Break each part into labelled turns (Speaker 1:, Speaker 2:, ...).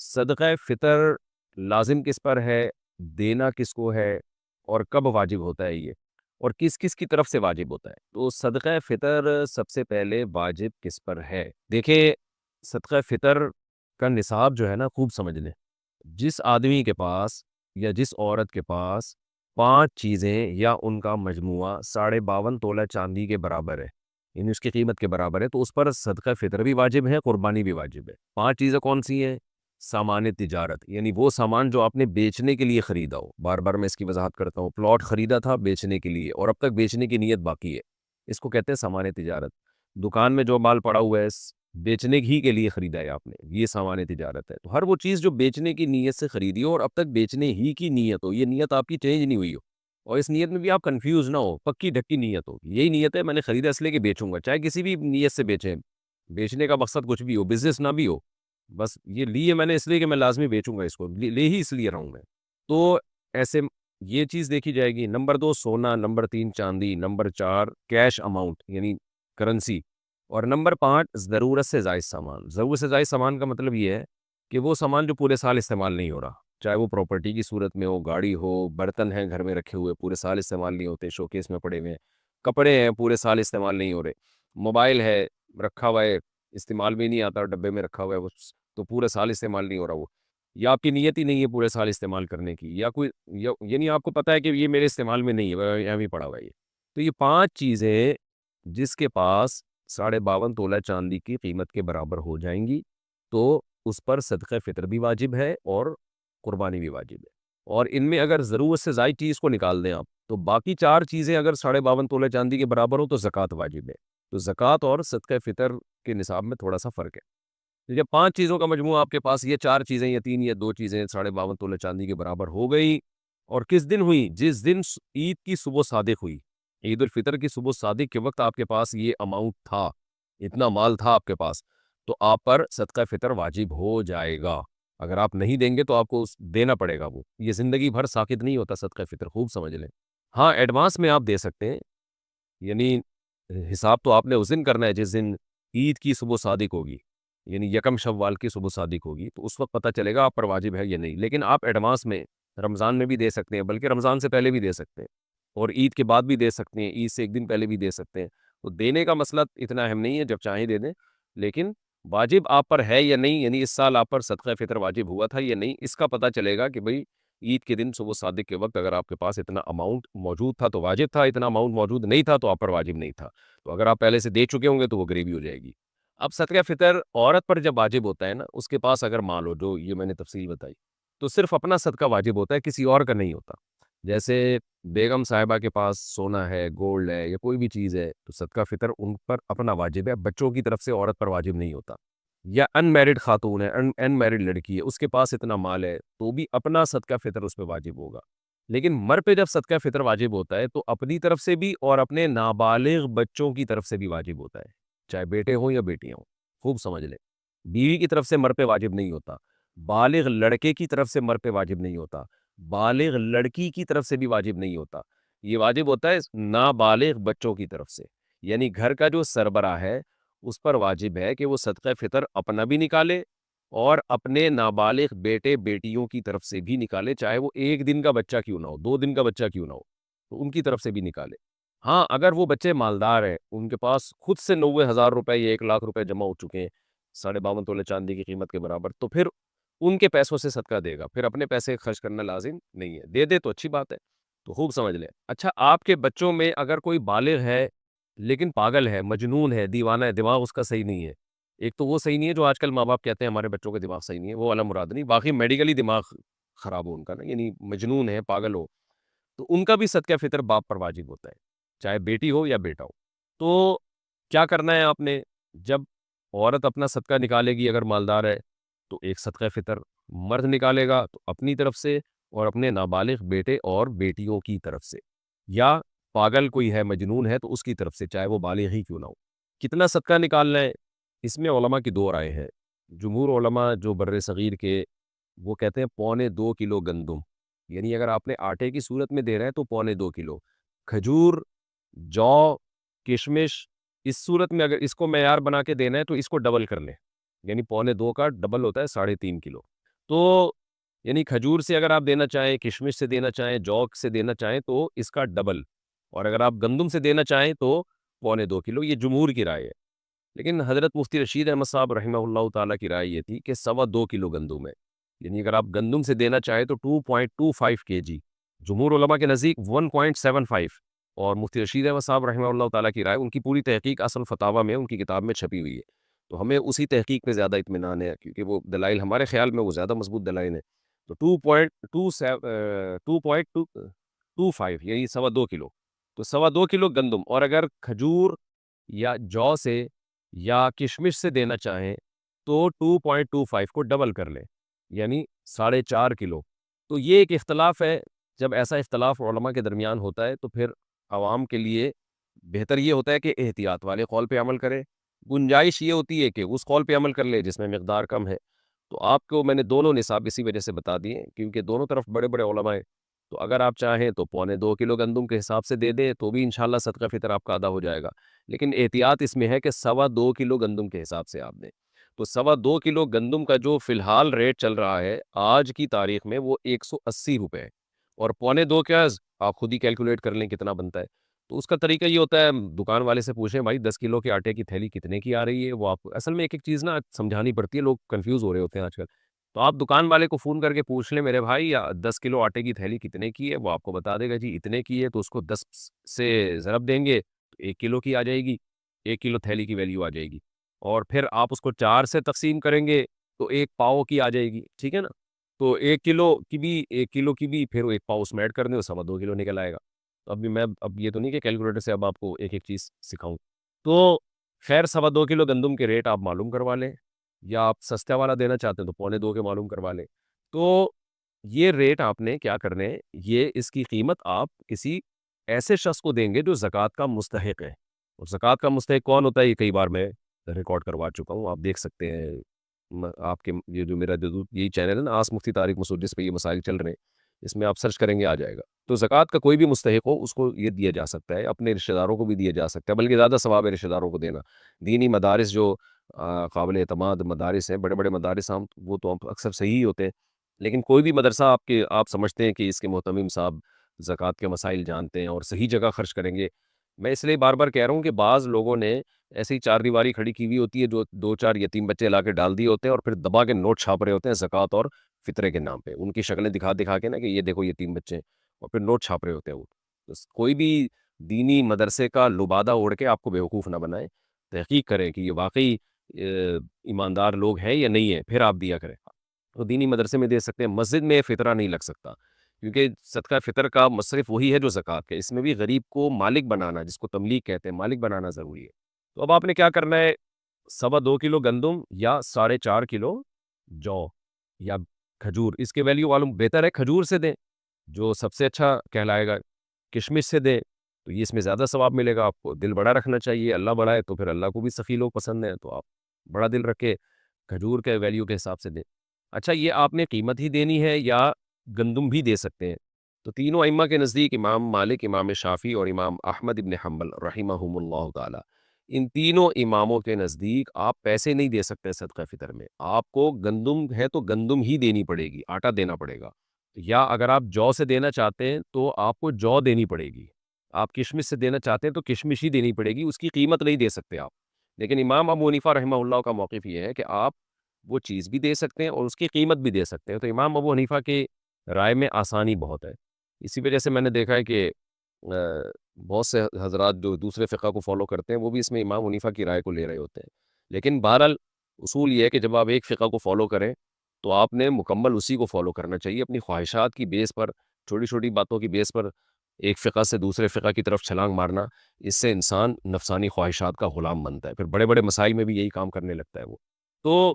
Speaker 1: صدقہ فطر لازم کس پر ہے، دینا کس کو ہے، اور کب واجب ہوتا ہے یہ، اور کس کس کی طرف سے واجب ہوتا ہے؟ تو صدقہ فطر سب سے پہلے واجب کس پر ہے؟ دیکھیں، صدقہ فطر کا نصاب جو ہے نا، خوب سمجھ لیں۔ جس آدمی کے پاس یا جس عورت کے پاس 5 چیزیں یا ان کا مجموعہ 52.5 تولہ چاندی کے برابر ہے، یعنی اس کی قیمت کے برابر ہے، تو اس پر صدقہ فطر بھی واجب ہے، قربانی بھی واجب ہے۔ 5 چیزیں کون سی ہیں؟ سامان تجارت، یعنی وہ سامان جو آپ نے بیچنے کے لیے خریدا ہو۔ بار بار میں اس کی وضاحت کرتا ہوں، پلاٹ خریدا تھا بیچنے کے لیے اور اب تک بیچنے کی نیت باقی ہے، اس کو کہتے ہیں سامان تجارت۔ دکان میں جو مال پڑا ہوا ہے بیچنے ہی کے لیے خریدا ہے آپ نے، یہ سامان تجارت ہے۔ تو ہر وہ چیز جو بیچنے کی نیت سے خریدی ہو اور اب تک بیچنے ہی کی نیت ہو، یہ نیت آپ کی چینج نہیں ہوئی ہو، اور اس نیت میں بھی آپ کنفیوز نہ ہو، پکی ڈھکی نیت ہو، یہی نیت ہے میں نے خریدا اس لیے کہ بیچوں گا، چاہے کسی بھی نیت سے بیچیں، بیچنے کا مقصد کچھ بھی ہو، بزنس نہ بھی ہو، بس یہ لیے میں نے اس لیے کہ میں لازمی بیچوں گا، اس کو لے ہی اس لیے رہا ہوں میں، تو ایسے یہ چیز دیکھی جائے گی۔ نمبر 2 سونا، نمبر 3 چاندی، نمبر 4 کیش اماؤنٹ یعنی کرنسی، اور نمبر 5 ضرورت سے زائد سامان۔ ضرورت سے زائد سامان کا مطلب یہ ہے کہ وہ سامان جو پورے سال استعمال نہیں ہو رہا، چاہے وہ پراپرٹی کی صورت میں ہو، گاڑی ہو، برتن ہیں گھر میں رکھے ہوئے پورے سال استعمال نہیں ہوتے، شوکیس میں پڑے ہوئے ہیں، کپڑے ہیں پورے سال استعمال نہیں ہو رہے، موبائل ہے رکھا ہوا ہے، استعمال بھی نہیں آتا، ڈبے میں رکھا ہوا ہے وہ، تو پورے سال استعمال نہیں ہو رہا وہ، یا آپ کی نیت ہی نہیں ہے پورے سال استعمال کرنے کی، یا کوئی یعنی آپ کو پتہ ہے کہ یہ میرے استعمال میں نہیں ہے، یہاں بھی پڑا ہوا ہے یہ، تو یہ 5 چیزیں جس کے پاس 52.5 تولہ چاندی کی قیمت کے برابر ہو جائیں گی تو اس پر صدقہ فطر بھی واجب ہے اور قربانی بھی واجب ہے۔ اور ان میں اگر ضرورت سے زائد چیز کو نکال دیں آپ، تو باقی 4 چیزیں اگر 52.5 تولہ چاندی کے برابر ہو تو زکوٰۃ واجب ہے۔ تو زکوٰۃ اور صدقہ فطر کے نصاب میں تھوڑا سا فرق ہے۔ جب 5 چیزوں کا مجموعہ آپ کے پاس، یہ 4 چیزیں یا 3 یا 2 چیزیں 52.5 تولہ چاندی کے برابر ہو گئی، اور کس دن ہوئی؟ جس دن عید کی صبح صادق ہوئی، عید الفطر کی صبح صادق کے وقت آپ کے پاس یہ اماؤنٹ تھا، اتنا مال تھا آپ کے پاس، تو آپ پر صدقہ فطر واجب ہو جائے گا۔ اگر آپ نہیں دیں گے تو آپ کو دینا پڑے گا، وہ یہ زندگی بھر ساقط نہیں ہوتا صدقہ فطر، خوب سمجھ لیں۔ ہاں ایڈوانس میں آپ دے سکتے ہیں، یعنی حساب تو آپ نے اس دن کرنا ہے جس دن عید کی صبح صادق ہوگی، یعنی یکم شوال کی صبح صادق ہوگی، تو اس وقت پتہ چلے گا آپ پر واجب ہے یا نہیں۔ لیکن آپ ایڈوانس میں رمضان میں بھی دے سکتے ہیں، بلکہ رمضان سے پہلے بھی دے سکتے ہیں، اور عید کے بعد بھی دے سکتے ہیں، عید سے 1 دن پہلے بھی دے سکتے ہیں۔ تو دینے کا مسئلہ اتنا اہم نہیں ہے، جب چاہیں دے دیں، لیکن واجب آپ پر ہے یا نہیں، یعنی اس سال آپ پر صدقہ فطر واجب ہوا تھا یا نہیں، اس کا پتہ چلے گا کہ بھئی عید کے دن صبح صادق کے وقت اگر آپ کے پاس اتنا اماؤنٹ موجود تھا تو واجب تھا، اتنا اماؤنٹ موجود نہیں تھا تو آپ پر واجب نہیں تھا۔ تو اگر آپ پہلے سے دے چکے ہوں گے تو وہ گریوی ہو جائے گی۔ اب صدقہ فطر عورت پر جب واجب ہوتا ہے نا، اس کے پاس اگر مال ہو، جو یہ میں نے تفصیل بتائی، تو صرف اپنا صدقہ واجب ہوتا ہے، کسی اور کا نہیں ہوتا۔ جیسے بیگم صاحبہ کے پاس سونا ہے، گولڈ ہے، یا کوئی بھی چیز ہے، تو صدقہ فطر ان پر اپنا واجب ہے، بچوں کی طرف سے عورت پر واجب نہیں ہوتا۔ یا ان میرڈ خاتون ہے، ان میرڈ لڑکی ہے، اس کے پاس اتنا مال ہے تو بھی اپنا صدقہ فطر اس پہ واجب ہوگا۔ لیکن مر پہ جب صدقہ فطر واجب ہوتا ہے تو اپنی طرف سے بھی اور اپنے نابالغ بچوں کی طرف سے بھی واجب ہوتا ہے، چاہے بیٹے ہوں یا بیٹیاں ہوں، خوب سمجھ لیں۔ بیوی کی طرف سے مر پہ واجب نہیں ہوتا، بالغ لڑکے کی طرف سے مر پہ واجب نہیں ہوتا، بالغ لڑکی کی طرف سے بھی واجب نہیں ہوتا، یہ واجب ہوتا ہے نابالغ بچوں کی طرف سے، یعنی گھر کا جو سربراہ ہے اس پر واجب ہے کہ وہ صدقہ فطر اپنا بھی نکالے اور اپنے نابالغ بیٹے بیٹیوں کی طرف سے بھی نکالے، چاہے وہ 1 دن کا بچہ کیوں نہ ہو، 2 دن کا بچہ کیوں نہ ہو، تو ان کی طرف سے بھی نکالے۔ ہاں اگر وہ بچے مالدار ہیں، ان کے پاس خود سے 90,000 روپے یا 1 لاکھ روپے جمع ہو چکے ہیں 52.5 تولہ چاندی کی قیمت کے برابر، تو پھر ان کے پیسوں سے صدقہ دے گا، پھر اپنے پیسے خرچ کرنا لازم نہیں ہے، دے دے تو اچھی بات ہے۔ تو خوب سمجھ لیں۔ اچھا، آپ کے بچوں میں اگر کوئی بالغ ہے لیکن پاگل ہے، مجنون ہے، دیوانہ ہے، دماغ اس کا صحیح نہیں ہے، ایک تو وہ صحیح نہیں ہے جو آج کل ماں باپ کہتے ہیں ہمارے بچوں کے دماغ صحیح نہیں ہے، وہ والا مراد نہیں، باقی میڈیکلی دماغ خراب ہو ان کا نا، یعنی مجنون ہے، پاگل ہو، تو ان کا بھی صدقہ فطر باپ پر واجب ہوتا ہے، چاہے بیٹی ہو یا بیٹا ہو۔ تو کیا کرنا ہے آپ نے؟ جب عورت اپنا صدقہ نکالے گی اگر مالدار ہے تو ایک صدقہ فطر، مرد نکالے گا تو اپنی طرف سے اور اپنے نابالغ بیٹے اور بیٹیوں کی طرف سے، یا پاگل کوئی ہے، مجنون ہے تو اس کی طرف سے، چاہے وہ بالغ ہی کیوں نہ ہو۔ کتنا صدقہ نکالنا ہے؟ اس میں علماء کی 2 رائے ہیں۔ جمہور علماء جو بر صغیر کے، وہ کہتے ہیں 2.25 کلو گندم، یعنی اگر آپ نے آٹے کی صورت میں دے رہے ہیں تو 2.25 کلو کھجور، جو، کشمش، اس صورت میں اگر اس کو معیار بنا کے دینا ہے تو اس کو ڈبل کر لیں، یعنی 2.25 کا ڈبل ہوتا ہے 3.5 کلو۔ تو یعنی کھجور سے اگر آپ دینا چاہیں، کشمش سے دینا چاہیں، جو سے دینا چاہیں تو اس کا ڈبل، اور اگر آپ گندم سے دینا چاہیں تو 1.25 کلو، یہ جمہور کی رائے ہے۔ لیکن حضرت مفتی رشید احمد صاحب رحمہ اللہ تعالیٰ کی رائے یہ تھی کہ 2.25 کلو گندم ہے، یعنی اگر آپ گندم سے دینا چاہیں تو 2.25 کے جی، جمہور علماء کے نزدیک 1.75، اور مفتی رشید احمد صاحب رحمہ اللہ تعالیٰ کی رائے، ان کی پوری تحقیق اصل فتاویٰ میں ان کی کتاب میں چھپی ہوئی ہے، تو ہمیں اسی تحقیق پہ زیادہ اطمینان ہے، کیونکہ وہ دلائل ہمارے خیال میں وہ زیادہ مضبوط دلائل ہیں۔ تو 2.25 یعنی 2.25 کلو، تو 2.25 کلو گندم، اور اگر کھجور یا جو سے یا کشمش سے دینا چاہیں تو 2.25 کو ڈبل کر لیں، یعنی 4.5 کلو۔ تو یہ ایک اختلاف ہے، جب ایسا اختلاف علماء کے درمیان ہوتا ہے تو پھر عوام کے لیے بہتر یہ ہوتا ہے کہ احتیاط والے قول پہ عمل کرے، گنجائش یہ ہوتی ہے کہ اس قول پہ عمل کر لے جس میں مقدار کم ہے۔ تو آپ کو میں نے دونوں نصاب اسی وجہ سے بتا دیے کیونکہ دونوں طرف بڑے بڑے علماء ہیں، تو اگر آپ چاہیں تو 2.25 کلو گندم کے حساب سے دے دیں تو بھی انشاءاللہ صدقہ فطر آپ کا ادا ہو جائے گا، لیکن احتیاط اس میں ہے کہ 2.25 کلو گندم کے حساب سے آپ دیں۔ تو 2.25 کلو گندم کا جو فی الحال ریٹ چل رہا ہے آج کی تاریخ میں وہ 180 روپے ہے، اور 2.25 کیا آپ خود ہی کیلکولیٹ کر لیں کتنا بنتا ہے۔ تو اس کا طریقہ یہ ہوتا ہے، دکان والے سے پوچھیں بھائی 10 کلو کے آٹے کی تھیلی کتنے کی آ رہی ہے، وہ آپ کو اصل میں ایک ایک چیز نا سمجھانی پڑتی ہے، لوگ کنفیوز ہو رہے ہوتے ہیں آج کل۔ تو آپ دکان والے کو فون کر کے پوچھ لیں میرے بھائی 10 کلو آٹے کی تھیلی کتنے کی ہے، وہ آپ کو بتا دے گا جی اتنے کی ہے، تو اس کو 10 سے ضرب دیں گے تو 1 کلو کی آ جائے گی، 1 کلو تھیلی کی ویلیو آ جائے گی، اور پھر آپ اس کو 4 سے تقسیم کریں گے تو 1 پاؤ کی آ جائے گی، ٹھیک ہے نا؟ تو 1 کلو کی بھی پھر 1 پاؤ اس میں ایڈ کر دیں تو 2.25 کلو نکل آئے گا۔ تو اب یہ تو نہیں کہ کیلکولیٹر سے اب آپ کو ایک ایک چیز سکھاؤں، تو خیر 2.25 کلو گندم کے ریٹ آپ معلوم کروا لیں، یا آپ سستا والا دینا چاہتے ہیں تو 2.25 کے معلوم کروا لیں۔ تو یہ ریٹ آپ نے کیا کرنے، یہ اس کی قیمت آپ کسی ایسے شخص کو دیں گے جو زکوٰۃ کا مستحق ہے، اور زکوٰۃ کا مستحق کون ہوتا ہے یہ کئی بار میں ریکارڈ کروا چکا ہوں، آپ دیکھ سکتے ہیں آپ کے یہ جو میرا یہی چینل ہے نا آس مفتی طارق مسعود، جس پہ یہ مسائل چل رہے ہیں، اس میں آپ سرچ کریں گے آ جائے گا۔ تو زکوٰۃ کا کوئی بھی مستحق ہو اس کو یہ دیا جا سکتا ہے، اپنے رشتہ داروں کو بھی دیا جا سکتا ہے، بلکہ زیادہ ثواب ہے رشتہ داروں کو دینا۔ دینی مدارس جو قابل اعتماد مدارس ہیں، بڑے بڑے مدارس ہم وہ تو اکثر صحیح ہی ہوتے ہیں، لیکن کوئی بھی مدرسہ آپ سمجھتے ہیں کہ اس کے محتمم صاحب زکوٰۃ کے مسائل جانتے ہیں اور صحیح جگہ خرچ کریں گے، میں اس لیے بار بار کہہ رہا ہوں کہ بعض لوگوں نے ایسی ہی چار دیواری کھڑی کی ہوئی ہوتی ہے، جو 2 4 یتیم بچے لا کے ڈال دیے ہوتے ہیں اور پھر دبا کے نوٹ چھاپ رہے ہوتے ہیں زکوٰۃ اور فطرے کے نام پہ، ان کی شکلیں دکھا دکھا کے نا کہ یہ دیکھو یتیم بچے ہیں، اور پھر نوٹ چھاپ رہے ہوتے ہیں وہ۔ کوئی بھی دینی مدرسے کا لبادہ اوڑھ کے آپ کو بیوقوف نہ بنائے، تحقیق کریں کہ یہ واقعی ایماندار لوگ ہیں یا نہیں ہیں، پھر آپ دیا کریں۔ تو دینی مدرسے میں دے سکتے ہیں، مسجد میں فطرہ نہیں لگ سکتا، کیونکہ صدقہ فطر کا مصرف وہی ہے جو زکوٰۃ ہے، اس میں بھی غریب کو مالک بنانا، جس کو تملیغ کہتے ہیں، مالک بنانا ضروری ہے۔ تو اب آپ نے کیا کرنا ہے، 2.25 کلو گندم یا 4.5 کلو جو یا کھجور، اس کے ویلیو معلوم، بہتر ہے کھجور سے دیں جو سب سے اچھا کہلائے گا، کشمش سے دیں تو یہ اس میں زیادہ ثواب ملے گا آپ کو، دل بڑا رکھنا چاہیے، اللہ بڑا ہے تو پھر اللہ کو بھی سخی لوگ پسند ہیں، تو آپ بڑا دل رکھے کھجور کے ویلیو کے حساب سے دیں۔ اچھا یہ آپ نے قیمت ہی دینی ہے یا گندم بھی دے سکتے ہیں؟ تو تینوں ائمہ کے نزدیک امام مالک، امام شافعی اور امام احمد ابن حنبل رحمہم اللہ تعالی، ان تینوں اماموں کے نزدیک آپ پیسے نہیں دے سکتے صدقہ فطر میں، آپ کو گندم ہے تو گندم ہی دینی پڑے گی، آٹا دینا پڑے گا، یا اگر آپ جو سے دینا چاہتے ہیں تو آپ کو جو دینی پڑے گی، آپ کشمش سے دینا چاہتے ہیں تو کشمش ہی دینی پڑے گی، اس کی قیمت نہیں دے سکتے آپ۔ لیکن امام ابو حنیفہ رحمہ اللہ کا موقف یہ ہے کہ آپ وہ چیز بھی دے سکتے ہیں اور اس کی قیمت بھی دے سکتے ہیں، تو امام ابو حنیفہ کی رائے میں آسانی بہت ہے۔ اسی وجہ سے میں نے دیکھا ہے کہ بہت سے حضرات جو دوسرے فقہ کو فالو کرتے ہیں وہ بھی اس میں امام حنیفہ کی رائے کو لے رہے ہوتے ہیں، لیکن بہرحال اصول یہ ہے کہ جب آپ ایک فقہ کو فالو کریں تو آپ نے مکمل اسی کو فالو کرنا چاہیے، اپنی خواہشات کی بیس پر، چھوٹی چھوٹی باتوں کی بیس پر ایک فقہ سے دوسرے فقہ کی طرف چھلانگ مارنا، اس سے انسان نفسانی خواہشات کا غلام بنتا ہے، پھر بڑے بڑے مسائل میں بھی یہی کام کرنے لگتا ہے وہ۔ تو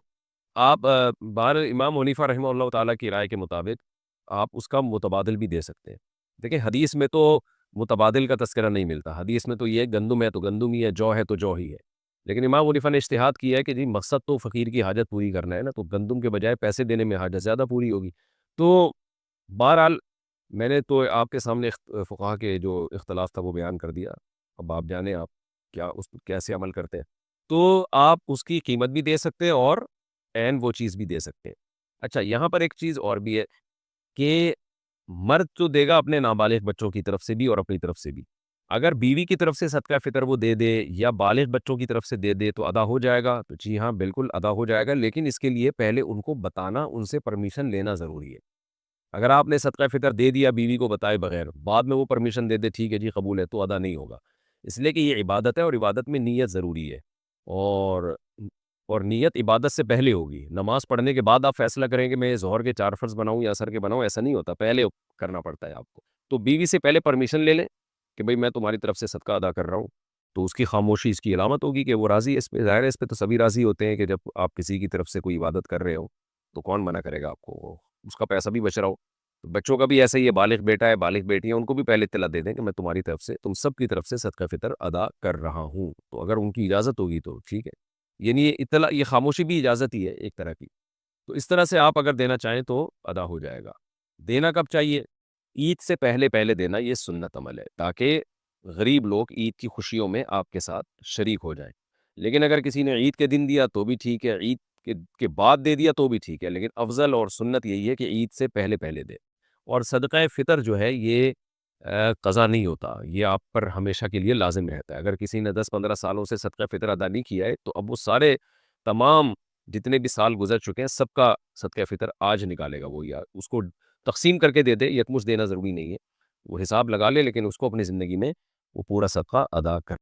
Speaker 1: آپ بہر امام حنیفہ رحمہ اللہ تعالیٰ کی رائے کے مطابق آپ اس کا متبادل بھی دے سکتے ہیں۔ دیکھیں حدیث میں تو متبادل کا تذکرہ نہیں ملتا، حدیث میں تو یہ گندم ہے تو گندم ہی ہے، جو ہے تو جو ہی ہے، لیکن امام حنیفہ نے اجتہاد کیا ہے کہ جی مقصد تو فقیر کی حاجت پوری کرنا ہے نا، تو گندم کے بجائے پیسے دینے میں حاجت زیادہ پوری ہوگی۔ تو بہرحال میں نے تو آپ کے سامنے فقہا کے جو اختلاف تھا وہ بیان کر دیا، اب آپ جانیں آپ کیا اس پر کیسے عمل کرتے ہیں۔ تو آپ اس کی قیمت بھی دے سکتے ہیں اور عین وہ چیز بھی دے سکتے ہیں۔ اچھا یہاں پر ایک چیز اور بھی ہے کہ مرد تو دے گا اپنے نابالغ بچوں کی طرف سے بھی اور اپنی طرف سے بھی. اگر بیوی کی طرف سے صدقہ فطر وہ دے دے یا بالغ بچوں کی طرف سے دے دے تو ادا ہو جائے گا؟ تو جی ہاں بالکل ادا ہو جائے گا، لیکن اس کے لیے پہلے ان کو بتانا، ان سے پرمیشن لینا ضروری ہے. اگر آپ نے صدقہ فطر دے دیا بیوی کو بتائے بغیر، بعد میں وہ پرمیشن دے دے ٹھیک ہے جی قبول ہے، تو ادا نہیں ہوگا. اس لیے کہ یہ عبادت ہے اور عبادت میں نیت ضروری ہے. اور نیت عبادت سے پہلے ہوگی. نماز پڑھنے کے بعد آپ فیصلہ کریں کہ میں ظہر کے 4 فرض بناؤں یا عصر کے بناؤں، ایسا نہیں ہوتا، پہلے کرنا پڑتا ہے آپ کو. تو بیوی سے پہلے پرمیشن لے لیں کہ بھئی میں تمہاری طرف سے صدقہ ادا کر رہا ہوں. تو اس کی خاموشی اس کی علامت ہوگی کہ وہ راضی ہے اس پہ. ظاہر ہے اس پہ تو سبھی راضی ہوتے ہیں کہ جب آپ کسی کی طرف سے کوئی عبادت کر رہے ہو تو کون منع کرے گا آپ کو، اس کا پیسہ بھی بچ رہا ہو. تو بچوں کا بھی ایسا ہی ہے، بالغ بیٹا ہے بالغ بیٹی ہے، ان کو بھی پہلے اطلاع دے دیں کہ میں تمہاری طرف سے تم سب کی طرف سے صدقہ فطر ادا کر رہا ہوں. تو اگر ان کی اجازت ہوگی تو ٹھیک ہے. یعنی یہ اطلاع، یہ خاموشی بھی اجازت ہی ہے ایک طرح کی. تو اس طرح سے آپ اگر دینا چاہیں تو ادا ہو جائے گا. دینا کب چاہیے؟ عید سے پہلے پہلے دینا، یہ سنت عمل ہے تاکہ غریب لوگ عید کی خوشیوں میں آپ کے ساتھ شریک ہو جائیں. لیکن اگر کسی نے عید کے دن دیا تو بھی ٹھیک ہے، عید کے بعد دے دیا تو بھی ٹھیک ہے، لیکن افضل اور سنت یہی ہے کہ عید سے پہلے پہلے دے. اور صدقہ فطر جو ہے یہ قضا نہیں ہوتا، یہ آپ پر ہمیشہ کے لیے لازم رہتا ہے. اگر کسی نے 10-15 سالوں سے صدقہ فطر ادا نہیں کیا ہے تو اب وہ سارے تمام جتنے بھی سال گزر چکے ہیں سب کا صدقہ فطر آج نکالے گا وہ، یا اس کو تقسیم کر کے دے دے، یکمشت دینا ضروری نہیں ہے. وہ حساب لگا لے لیکن اس کو اپنی زندگی میں وہ پورا صدقہ ادا کر